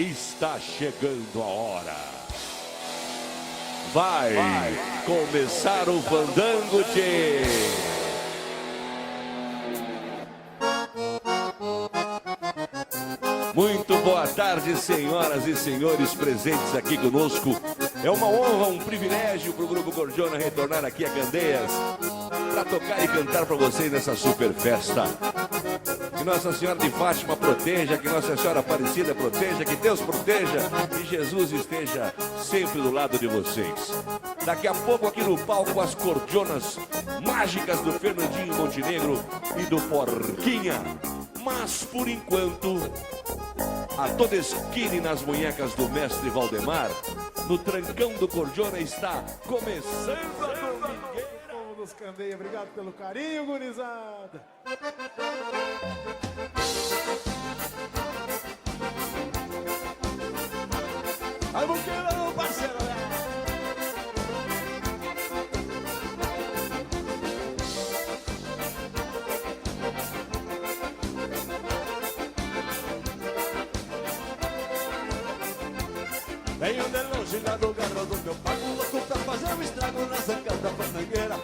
Está chegando a hora. Vai começar o fandango, tchê. Muito boa tarde, senhoras e senhores presentes aqui conosco. É uma honra, um privilégio para o Grupo Gorjona retornar aqui a Candeias para tocar e cantar para vocês nessa super festa. Que Nossa Senhora de Fátima proteja, que Nossa Senhora Aparecida proteja, que Deus proteja e Jesus esteja sempre do lado de vocês. Daqui a pouco aqui no palco as cordiona mágicas do Fernandinho Montenegro e do Porquinha. Mas por enquanto, a toda esquina nas munhecas do mestre Valdemar, no trancão do Cordiona está começando a domingueira. Dos Candeias, obrigado pelo carinho, gurizada. Aí vamos quebrando, parceiro, né? Venho de longe lá do garro do meu pago, louco pra fazer um estrago na zanca da fandangueira.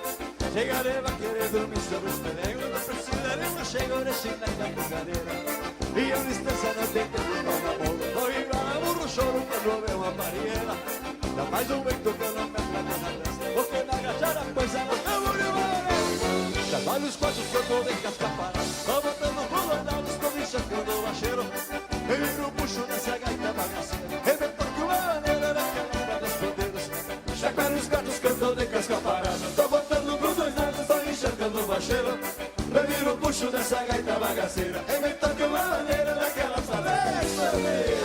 Chegarei a querer dormir sobre os pelengos, não precisarei uma chega de china na bucadeira. E a distância não tem tempo para namoro, tô igual a burro choro quando vê uma barreira. Dá mais um vento que eu não me atraco na dança, porque na agachada coisa não tem mulher. Já vai os quatro que eu tô de casca parada, tô botando pulo andado, estou me encharcando o bacheiro. Eu viro o puxo nessa gaita bagaceira, rebento que uma maneira daquelas pedras podeiras. Chacoalho os gatos que eu tô de casca parada, tô botando pros dois lados, estou enxergando o bacheiro. Eu viro o puxo dessa gaita bagaceira, rebento que uma maneira daquelas pedras podeiras.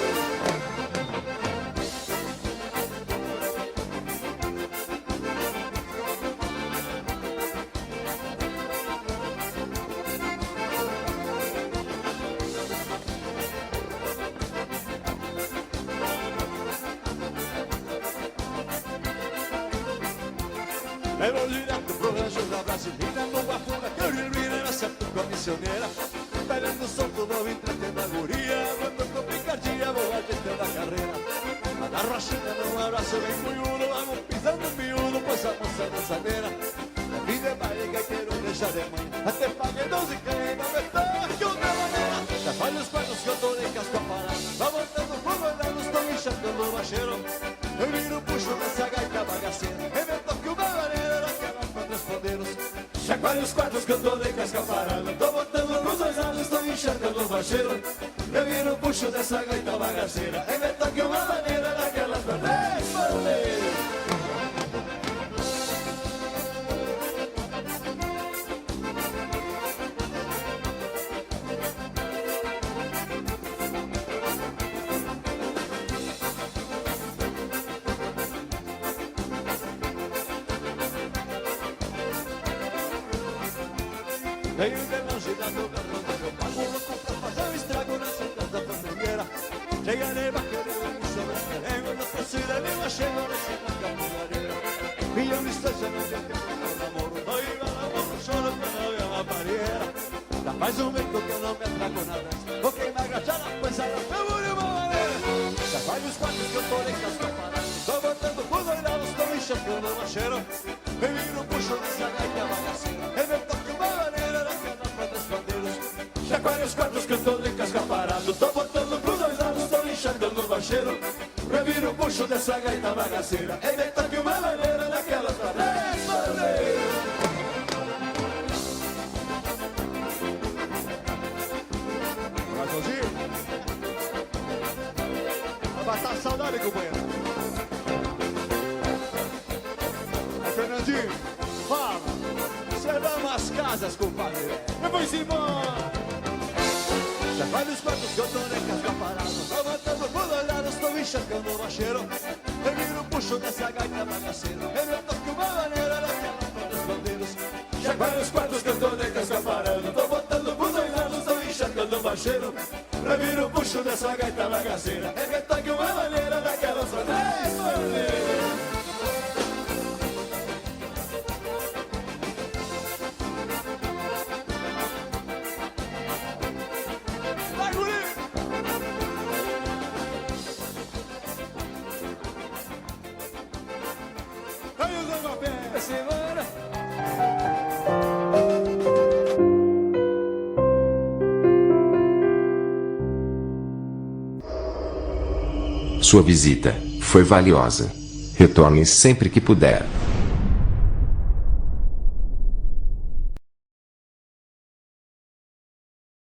Eu vou direto pro rancho da Brasilina, no Guafuna, que eu viro era certo com a missioneira. Pegando solto, vou entretendo a guria, quando com picadinha, vou ajeitando a carreira. Agarro a china num abraço bem punhudo, vamos pisando miúdo, pois a moça é dançadeira. A vida é baile, gaiteiro, deixa de mãe, até paguei 12 canhas, não me toque outra maneira. Já faz os quartos que eu tô de casca parada, vai botando fogo andando, estou enxergando o bacheiro. Eu viro, puxo nessa gaita bagaceira, rebento que uma maneira daquelas pedras podeiros. Chacoalho os quartos que eu tô de casca parada, tô botando nos dois lados, estou enxergando o bacheiro. Eu viro, puxo dessa gaita bagaceira, rebento que uma maneira daquelas pedras podeiros. Venho de longe da do garrão do meu pago, louco pra fazer um estrago na santa da fandangueira. Chegarei a querer dormir sobre os pelengos, não precisa nem uma chega de china na bucadeira. Minha distância não tem tempo para namoro, tô igual a burro choro quando vê uma barreira. Dá mais um vento que eu não me atraco na dança, vou queimar agachada, pois ela foi de uma maneira. Já vai os quartos que eu tô de casca parada, tô botando por dois lados, tô enxergando o bacheiro. Eu viro o puxo nessa gaita bagaceira, rebento que uma maneira daquelas pedras bandeiros. Chacoalho os quartos que eu tô de casca parado, tô botando pros dois lados, tô enxergando o bacheiro. Eu viro o puxo dessa gaita bagaceira, rebento que uma maneira daquelas pedras bandeiros. Coraçãozinho, vai matar a saudade, companheiro. Fernandinho, fala, você dá umas casas, compadre. Depois embora. Já faz os quartos que eu tô de casca parada, tô botando por dois lados, tô enxergando o bacheiro. Eu viro o puxo dessa gaita bagaceira, eu toco uma maneira daquela dos bandeiros. Já faz os quartos que eu tô de casca parada, tô botando por dois lados, tô enxergando o bacheiro. Eu viro o puxo dessa gaita bagaceira, eu toco uma maneira daquelas bandeiras. Sua visita foi valiosa. Retorne sempre que puder.